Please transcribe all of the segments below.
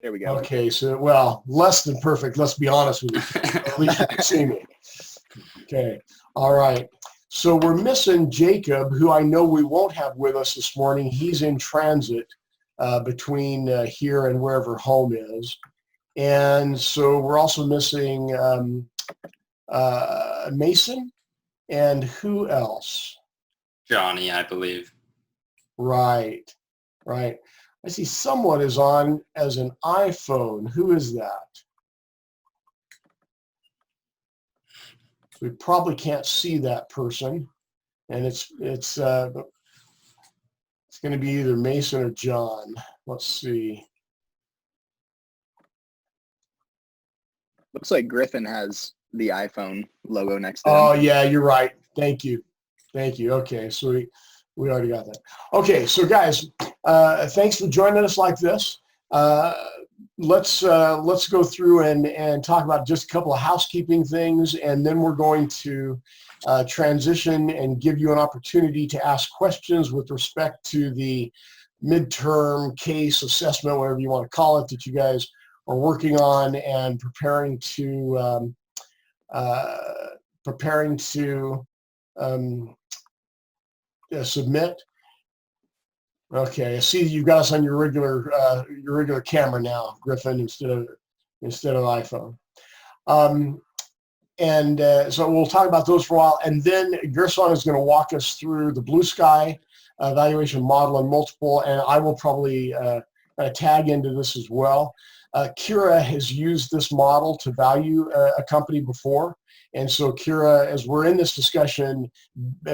There we go. Okay, so, well, less than perfect, let's be honest with you. At least you can see me. Okay, all right. So we're missing Jacob, who I know we won't have with us this morning. He's in transit between here and wherever home is. And so we're also missing Mason, and who else? Johnny, I believe. Right. I see someone is on as an iPhone. Who is that? We probably can't see that person, and it's going to be either Mason or John. Let's see. Looks like Griffin has the iPhone logo next to him. Oh yeah, you're right. Thank you. Okay, so we already got that. Okay, so guys, thanks for joining us like this. Let's go through and talk about just a couple of housekeeping things, and then we're going to transition and give you an opportunity to ask questions with respect to the midterm case assessment, whatever you want to call it, that you guys are working on and preparing to submit. Okay, I see you've got us on your regular camera now, Griffin, instead of iPhone. So we'll talk about those for a while, and then Gerson is going to walk us through the Blue Sky evaluation model and multiple, and I will probably tag into this as well. Kira has used this model to value a company before, and so Kira, as we're in this discussion,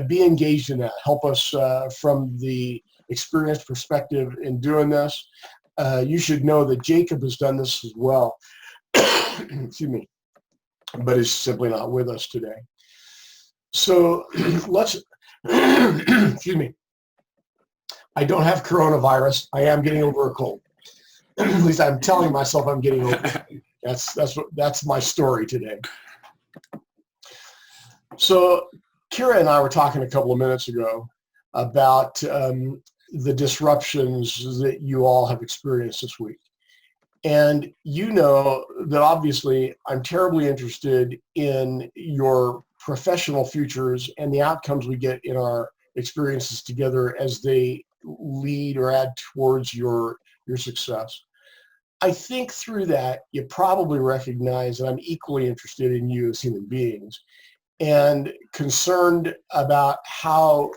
be engaged in that. Help us from the experience perspective in doing this. You should know that Jacob has done this as well. Excuse me, but is simply not with us today. So let's, excuse me. I don't have coronavirus. I am getting over a cold. At least I'm telling myself I'm getting over it. That's my story today. So Kira and I were talking a couple of minutes ago about the disruptions that you all have experienced this week. And you know that obviously I'm terribly interested in your professional futures and the outcomes we get in our experiences together as they lead or add towards your success. I think through that, you probably recognize that I'm equally interested in you as human beings and concerned about how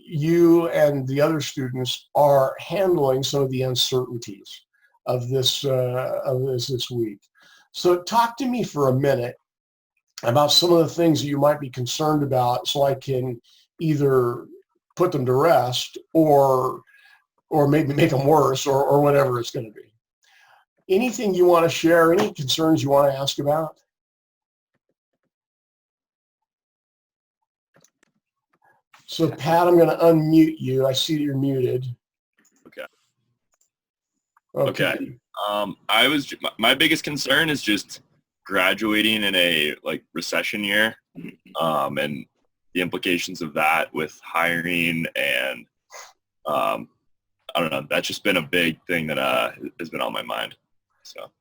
you and the other students are handling some of the uncertainties of this week. So talk to me for a minute about some of the things that you might be concerned about, so I can either put them to rest or maybe make them worse, or whatever it's going to be. Anything you want to share? Any concerns you want to ask about? So Pat, I'm going to unmute you. I see that you're muted. Okay. My biggest concern is just graduating in a recession year, and the implications of that with hiring, and I don't know. That's just been a big thing that has been on my mind. So.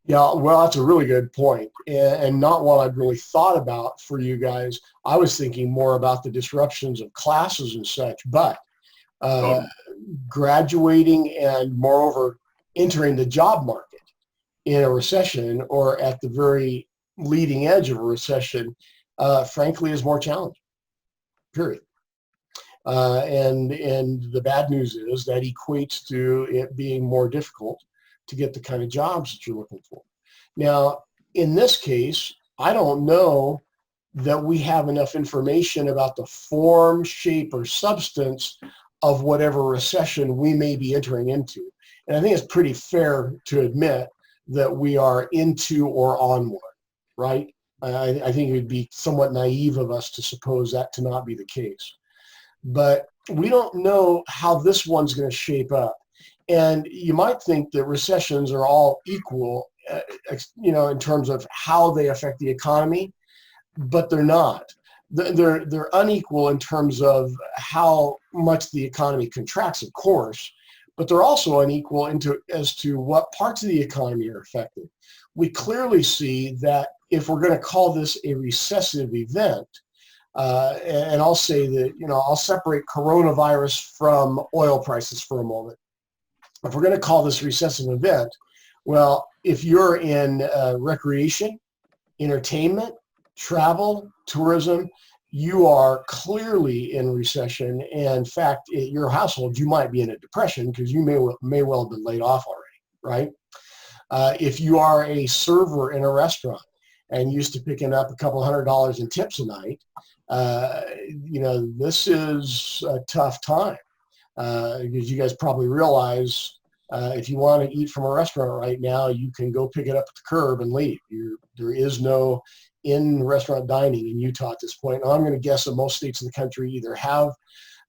Yeah, well, that's a really good point, and not one I'd really thought about for you guys. I was thinking more about the disruptions of classes and such, but graduating and moreover entering the job market in a recession, or at the very leading edge of a recession, frankly, is more challenging, period. And the bad news is that equates to it being more difficult to get the kind of jobs that you're looking for. Now, in this case, I don't know that we have enough information about the form, shape, or substance of whatever recession we may be entering into. And I think it's pretty fair to admit that we are into or on one, right? I think it would be somewhat naive of us to suppose that to not be the case. But we don't know how this one's going to shape up. And you might think that recessions are all equal, in terms of how they affect the economy, but they're not. They're unequal in terms of how much the economy contracts, of course, but they're also unequal as to what parts of the economy are affected. We clearly see that if we're going to call this a recessive event, and I'll say that, I'll separate coronavirus from oil prices for a moment. If we're going to call this recessive event, well, if you're in recreation, entertainment, travel, tourism, you are clearly in recession. And in fact, in your household, you might be in a depression because you may well have been laid off already, right? If you are a server in a restaurant and used to picking up a couple $100 in tips a night, this is a tough time because you guys probably realize if you want to eat from a restaurant right now, you can go pick it up at the curb and leave. There is no in-restaurant dining in Utah at this point. And I'm going to guess that most states in the country either have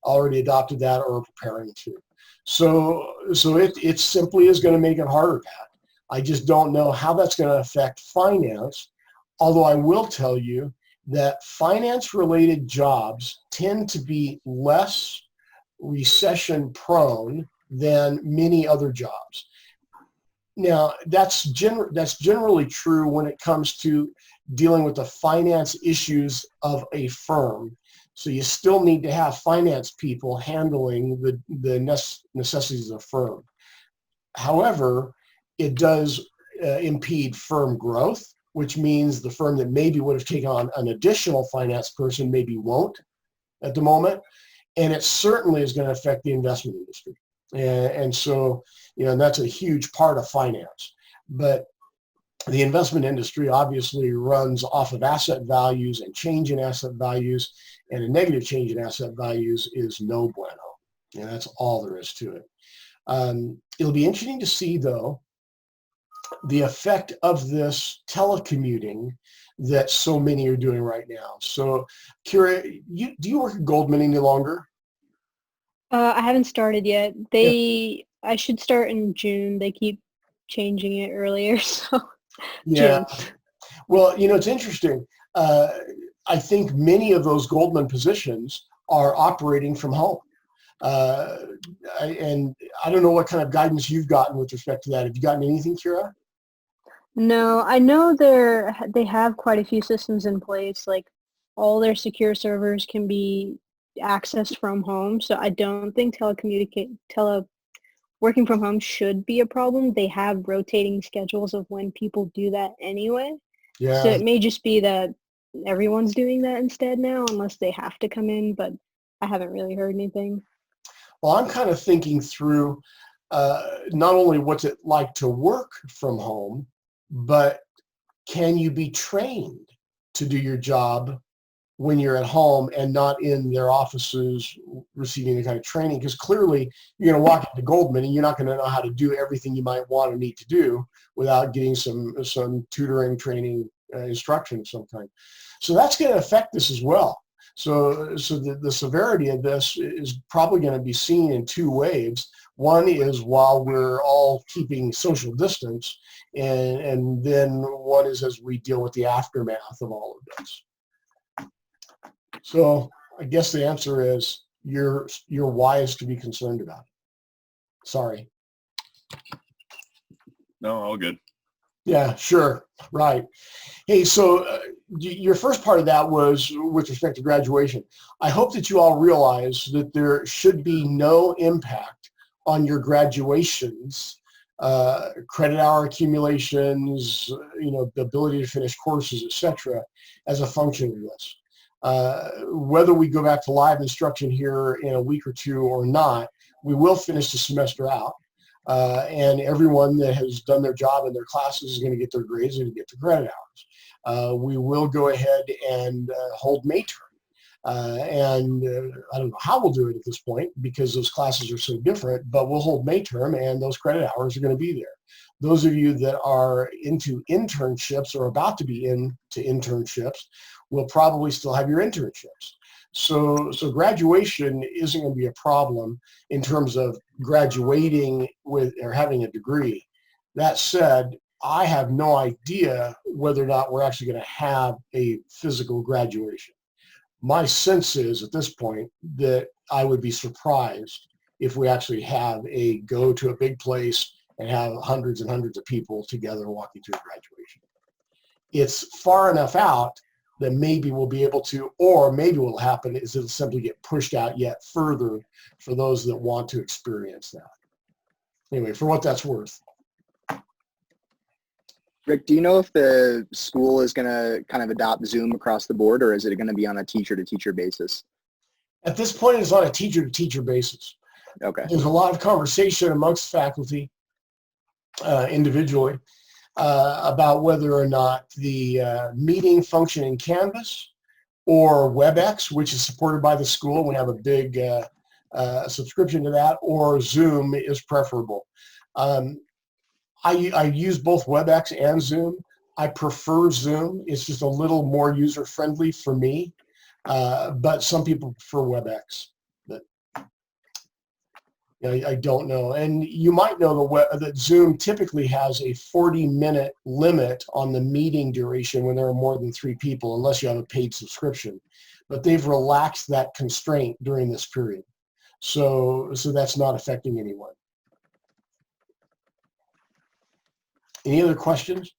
already adopted that or are preparing to. So it simply is going to make it harder, Pat. I just don't know how that's going to affect finance, although I will tell you that finance-related jobs tend to be less recession-prone than many other jobs. Now, that's generally true when it comes to dealing with the finance issues of a firm. So you still need to have finance people handling the necessities of a firm. However, it does impede firm growth, which means the firm that maybe would have taken on an additional finance person maybe won't at the moment. And it certainly is going to affect the investment industry. And so, and that's a huge part of finance. But the investment industry obviously runs off of asset values and change in asset values, and a negative change in asset values is no bueno. And that's all there is to it. It'll be interesting to see, though, the effect of this telecommuting that so many are doing right now. So, Kira, do you work at Goldman any longer? I haven't started yet. I should start in June. They keep changing it earlier, so yeah. June. Well, it's interesting. I think many of those Goldman positions are operating from home. And I don't know what kind of guidance you've gotten with respect to that. Have you gotten anything, Kira? No, I know they have quite a few systems in place. Like all their secure servers can be accessed from home. So I don't think working from home should be a problem. They have rotating schedules of when people do that anyway. Yeah. So it may just be that everyone's doing that instead now, unless they have to come in, but I haven't really heard anything. Well, I'm kind of thinking through not only what's it like to work from home, but can you be trained to do your job when you're at home and not in their offices receiving the kind of training? Because clearly you're going to walk into Goldman and you're not going to know how to do everything you might want or need to do without getting some tutoring, training, instruction of some kind. So that's going to affect this as well. So the severity of this is probably going to be seen in two waves. One is while we're all keeping social distance, and then one is as we deal with the aftermath of all of this. So I guess the answer is you're wise to be concerned about it. Sorry. No, all good. Yeah, sure. Right. Hey, so your first part of that was with respect to graduation. I hope that you all realize that there should be no impact on your graduations, credit hour accumulations, the ability to finish courses, etc., as a function of this. Whether we go back to live instruction here in a week or two or not, we will finish the semester out. And everyone that has done their job in their classes is going to get their grades and get their credit hours. We will go ahead and hold May term. And I don't know how we'll do it at this point because those classes are so different, but we'll hold May term and those credit hours are going to be there. Those of you that are into internships or about to be into internships will probably still have your internships. So graduation isn't going to be a problem in terms of graduating with or having a degree. That said, I have no idea whether or not we're actually going to have a physical graduation. My sense is at this point that I would be surprised if we actually go to a big place and have hundreds and hundreds of people together walking through graduation. It's far enough out that maybe we'll be able to, or maybe what will happen is it'll simply get pushed out yet further for those that want to experience that. Anyway, for what that's worth. Rick, do you know if the school is going to kind of adopt Zoom across the board, or is it going to be on a teacher-to-teacher basis? At this point, it's on a teacher-to-teacher basis. Okay. There's a lot of conversation amongst faculty individually about whether or not the meeting function in Canvas or WebEx, which is supported by the school, we have a big subscription to that, or Zoom is preferable. I use both WebEx and Zoom. I prefer Zoom. It's just a little more user-friendly for me, but some people prefer WebEx. But I don't know. And you might know that Zoom typically has a 40-minute limit on the meeting duration when there are more than 3 people, unless you have a paid subscription. But they've relaxed that constraint during this period. So that's not affecting anyone. Any other questions?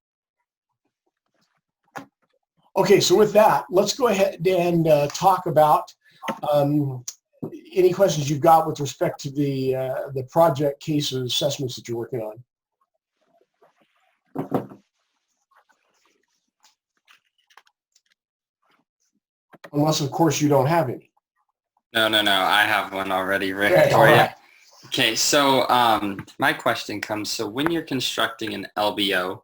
Okay, so with that, let's go ahead and talk about any questions you've got with respect to the project cases assessments that you're working on. Unless, of course, you don't have any. No. I have one already, Rick, Okay, for you. right. Okay, so my question comes, so when you're constructing an LBO,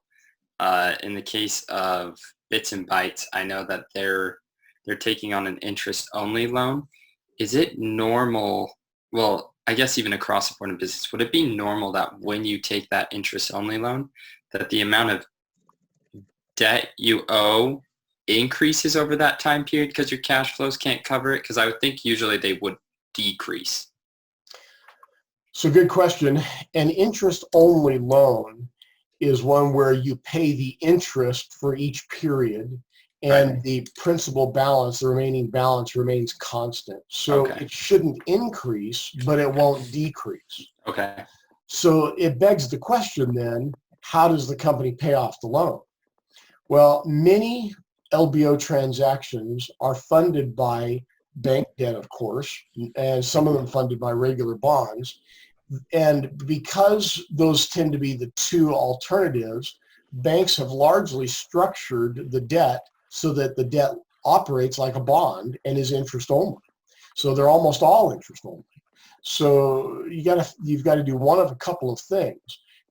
in the case of Bits and Bytes, I know that they're taking on an interest-only loan. Is it normal, well, I guess even across the board in business, would it be normal that when you take that interest-only loan, that the amount of debt you owe increases over that time period because your cash flows can't cover it? Because I would think usually they would decrease. So good question. An interest-only loan is one where you pay the interest for each period, and Right. the principal balance, the remaining balance, remains constant. So Okay. it shouldn't increase, but it won't decrease. Okay. So it begs the question then, how does the company pay off the loan? Well, many LBO transactions are funded by bank debt, of course, and some of them funded by regular bonds. And because those tend to be the two alternatives, banks have largely structured the debt so that the debt operates like a bond and is interest only. So they're almost all interest only. So you've got to do one of a couple of things.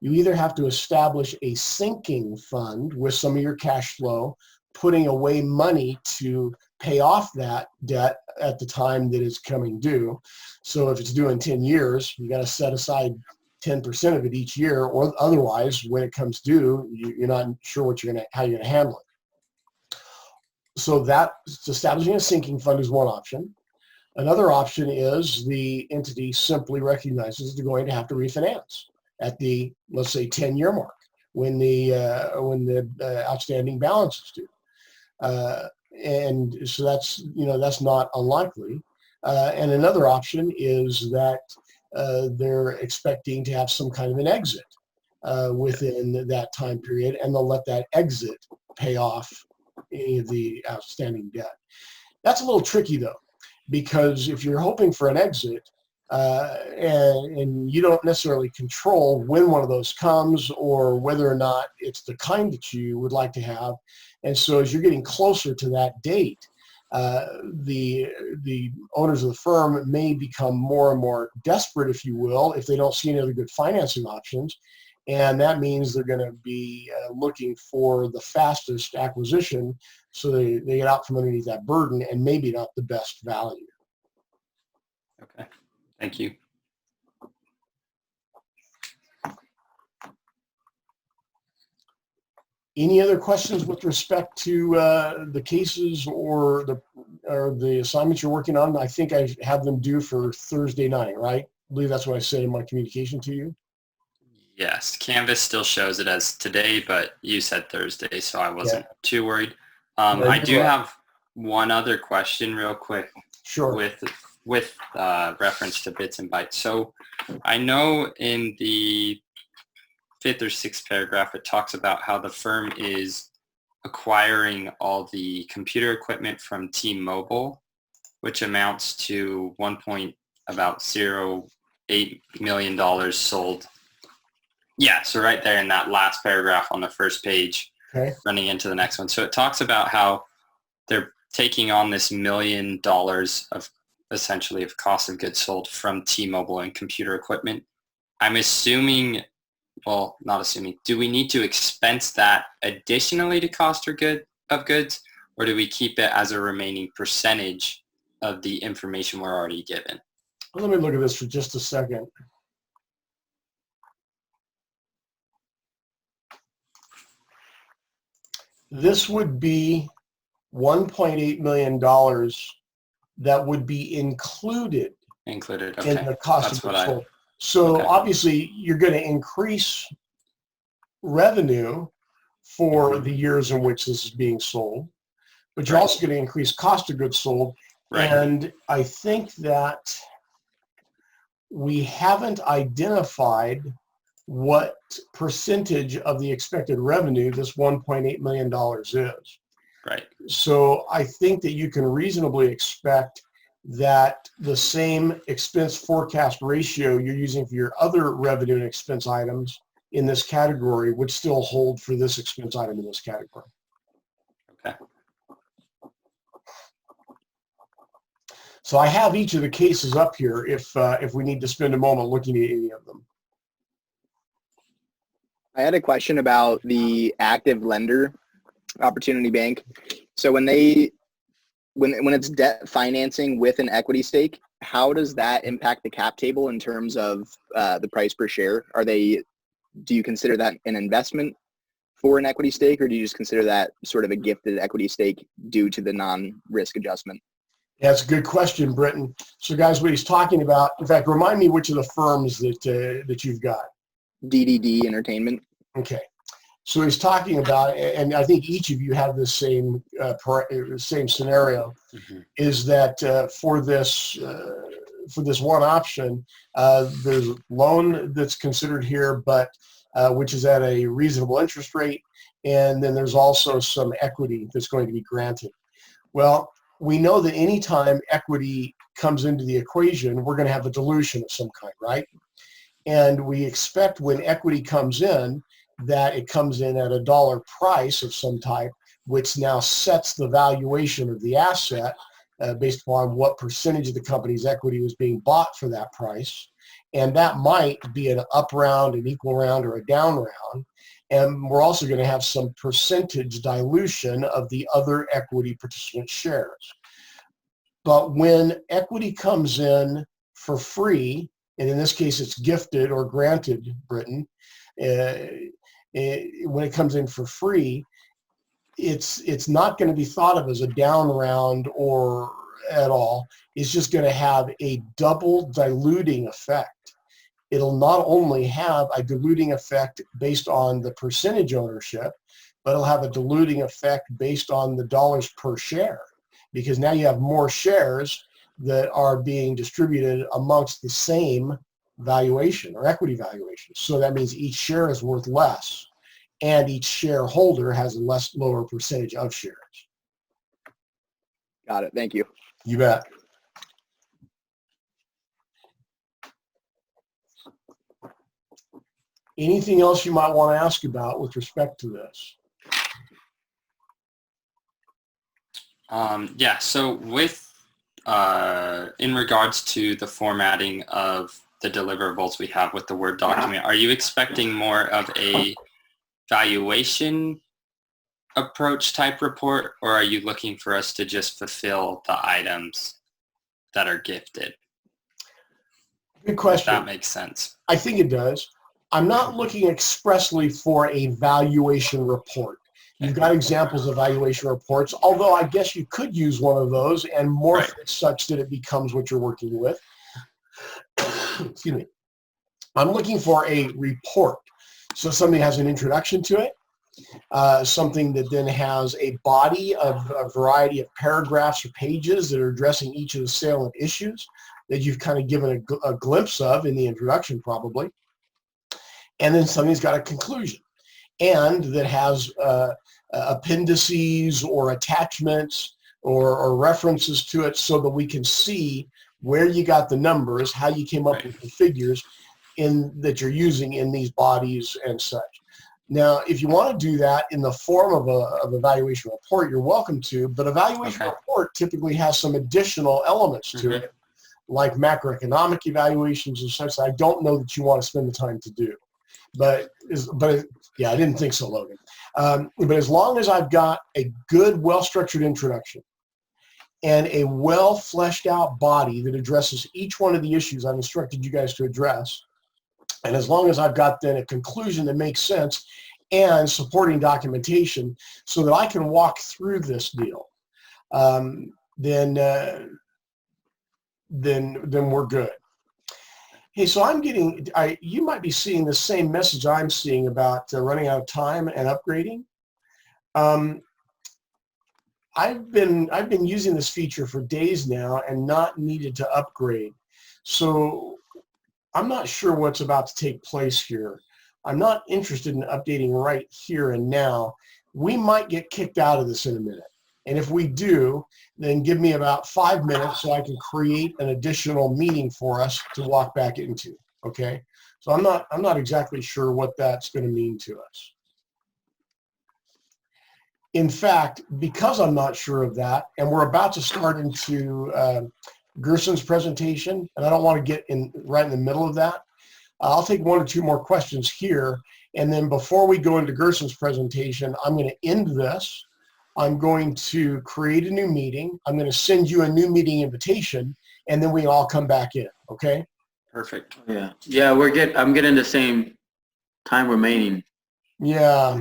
You either have to establish a sinking fund with some of your cash flow, putting away money to pay off that debt at the time that it's coming due. So if it's due in 10 years, you got to set aside 10% of it each year, or otherwise, when it comes due, you're not sure how you're going to handle it. So establishing a sinking fund is one option. Another option is the entity simply recognizes they're going to have to refinance at the, let's say, 10-year mark when the outstanding balance is due. And so that's not unlikely. And another option is that they're expecting to have some kind of an exit within that time period, and they'll let that exit pay off any of the outstanding debt. That's a little tricky though, because if you're hoping for an exit and you don't necessarily control when one of those comes or whether or not it's the kind that you would like to have, and so as you're getting closer to that date, the owners of the firm may become more and more desperate, if you will, if they don't see any other good financing options. And that means they're going to be looking for the fastest acquisition, so they get out from underneath that burden and maybe not the best value. Okay. Thank you. Any other questions with respect to the cases or the assignments you're working on? I think I have them due for Thursday night, right? I believe that's what I said in my communication to you. Yes, Canvas still shows it as today, but you said Thursday, so I wasn't too worried. I do have one other question real quick. Sure. With with reference to bits and bytes. So I know in the 5th or 6th paragraph, it talks about how the firm is acquiring all the computer equipment from T-Mobile, which amounts to about $0.8 million sold. Yeah, so right there in that last paragraph on the first page, Okay. running into the next one. So it talks about how they're taking on this $1 million of essentially of cost of goods sold from T-Mobile and computer equipment. I'm assuming, well, not assuming, do we need to expense that additionally to cost of goods, or do we keep it as a remaining percentage of the information we're already given? Let me look at this for just a second. This would be $1.8 million that would be included Okay. in the cost That's of what goods I- sold. So okay. obviously you're going to increase revenue for the years in which this is being sold, but you're Right. also going to increase cost of goods sold. Right. And I think that we haven't identified what percentage of the expected revenue this $1.8 million is. Right. So I think that you can reasonably expect that the same expense forecast ratio you're using for your other revenue and expense items in this category would still hold for this expense item in this category. Okay. So I have each of the cases up here if we need to spend a moment looking at any of them. I had a question about the active lender opportunity bank. So when it's debt financing with an equity stake, how does that impact the cap table in terms of the price per share? Do you consider that an investment for an equity stake, or do you just consider that sort of a gifted equity stake due to the non-risk adjustment? Yeah, that's a good question, Britton. So guys, what he's talking about, in fact, remind me which of the firms that you've got. DDD Entertainment. Okay. So he's talking about, and I think each of you have the same scenario, Mm-hmm. is that for this one option, there's a loan that's considered here, but which is at a reasonable interest rate, and then there's also some equity that's going to be granted. Well, we know that anytime equity comes into the equation, we're going to have a dilution of some kind, right? And we expect when equity comes in, that it comes in at a dollar price of some type, which now sets the valuation of the asset based upon what percentage of the company's equity was being bought for that price. And that might be an up round, an equal round, or a down round. And we're also going to have some percentage dilution of the other equity participant shares. But when equity comes in for free, and in this case it's gifted or granted, Britton, when it comes in for free, it's not going to be thought of as a down round or at all. It's just going to have a double diluting effect. It'll not only have a diluting effect based on the percentage ownership, but it'll have a diluting effect based on the dollars per share, because now you have more shares that are being distributed amongst the same valuation or equity valuation. So that means each share is worth less, and each shareholder has a lower percentage of shares. Got it. Thank you. You bet. Anything else you might want to ask about with respect to this? Yeah, so with, in regards to the formatting of the deliverables we have with the Word document, are you expecting more of a valuation approach type report, or are you looking for us to just fulfill the items that are gifted? Good question. If that makes sense. I think it does. I'm not looking expressly for a valuation report. You've got examples of valuation reports, although I guess you could use one of those and morph it such that it becomes what you're working with. Excuse me. I'm looking for a report. So something has an introduction to it, something that then has a body of a variety of paragraphs or pages that are addressing each of the salient issues that you've kind of given a glimpse of in the introduction probably. And then something's got a conclusion, and that has appendices or attachments or references to it so that we can see where you got the numbers, how you came up with the figures that you're using in these bodies and such. Now, if you want to do that in the form of a evaluation report, you're welcome to, but evaluation report typically has some additional elements to it, like macroeconomic evaluations and such that I don't know that you want to spend the time to do. But yeah, I didn't think so, Logan. But as long as I've got a good, well-structured introduction and a well-fleshed out body that addresses each one of the issues I've instructed you guys to address, and as long as I've got then a conclusion that makes sense and supporting documentation so that I can walk through this deal, then we're good. Hey, so you might be seeing the same message I'm seeing about running out of time and upgrading. I've been using this feature for days now and not needed to upgrade. So I'm not sure what's about to take place here. I'm not interested in updating right here and now. We might get kicked out of this in a minute. And if we do, then give me about 5 minutes so I can create an additional meeting for us to walk back into, okay? So I'm not exactly sure what that's going to mean to us. In fact, because I'm not sure of that, and we're about to start into Gerson's presentation, and I don't want to get right in the middle of that, I'll take 1 or 2 more questions here, and then before we go into Gerson's presentation, I'm going to end this. I'm going to create a new meeting. I'm going to send you a new meeting invitation, and then we all come back in, okay? Perfect. Yeah, I'm getting the same time remaining. Yeah,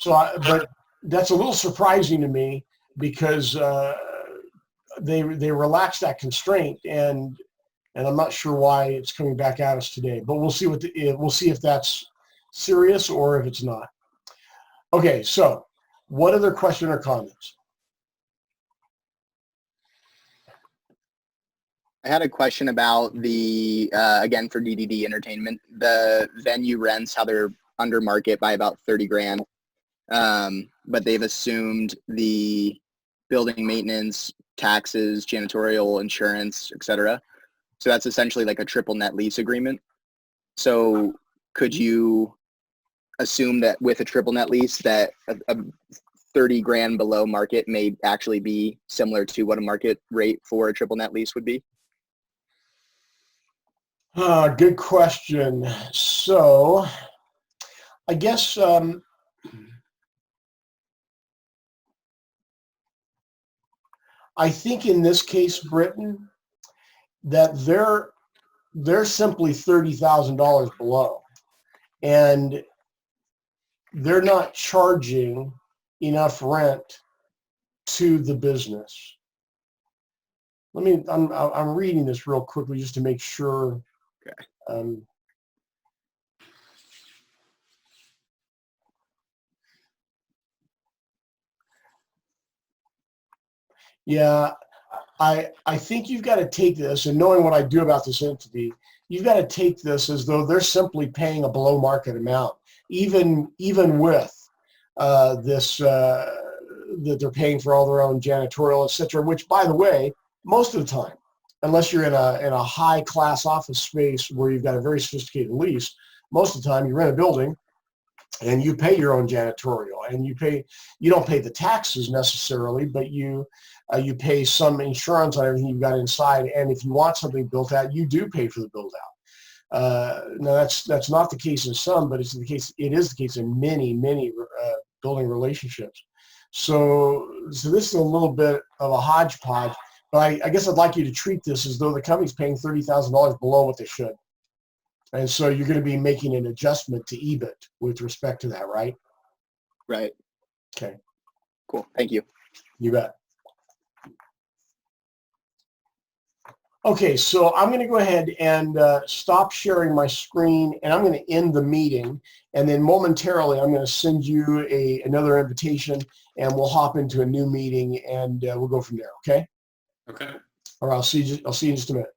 but that's a little surprising to me because they relaxed that constraint, and I'm not sure why it's coming back at us today. But we'll see we'll see if that's serious or if it's not. Okay, so what other question or comments? I had a question about the, again, for DDD Entertainment, the venue rents, how they're under market by about 30 grand. But they've assumed the building maintenance, taxes, janitorial, insurance, etc. So that's essentially like a triple net lease agreement. So could you assume that with a triple net lease that a 30 grand below market may actually be similar to what a market rate for a triple net lease would be? Good question. So I guess I think in this case, Britain, that they're simply $30,000 below, and they're not charging enough rent to the business. I'm reading this real quickly just to make sure. Okay. Yeah, I think you've got to take this, and knowing what I do about this entity, you've got to take this as though they're simply paying a below market amount, even with this that they're paying for all their own janitorial, etc. Which, by the way, most of the time, unless you're in a high class office space where you've got a very sophisticated lease, most of the time you rent a building and you pay your own janitorial, and you don't pay the taxes necessarily, but you pay some insurance on everything you've got inside, and if you want something built out, you do pay for the build out. Now that's not the case in some, but it is the case in many building relationships. So this is a little bit of a hodgepodge, but I guess I'd like you to treat this as though the company's paying $30,000 below what they should. And so you're going to be making an adjustment to EBIT with respect to that, right? Right. Okay. Cool. Thank you. You bet. Okay, so I'm going to go ahead and stop sharing my screen, and I'm going to end the meeting. And then momentarily, I'm going to send you another invitation, and we'll hop into a new meeting, and we'll go from there. Okay? Okay. All right. I'll see you in just a minute.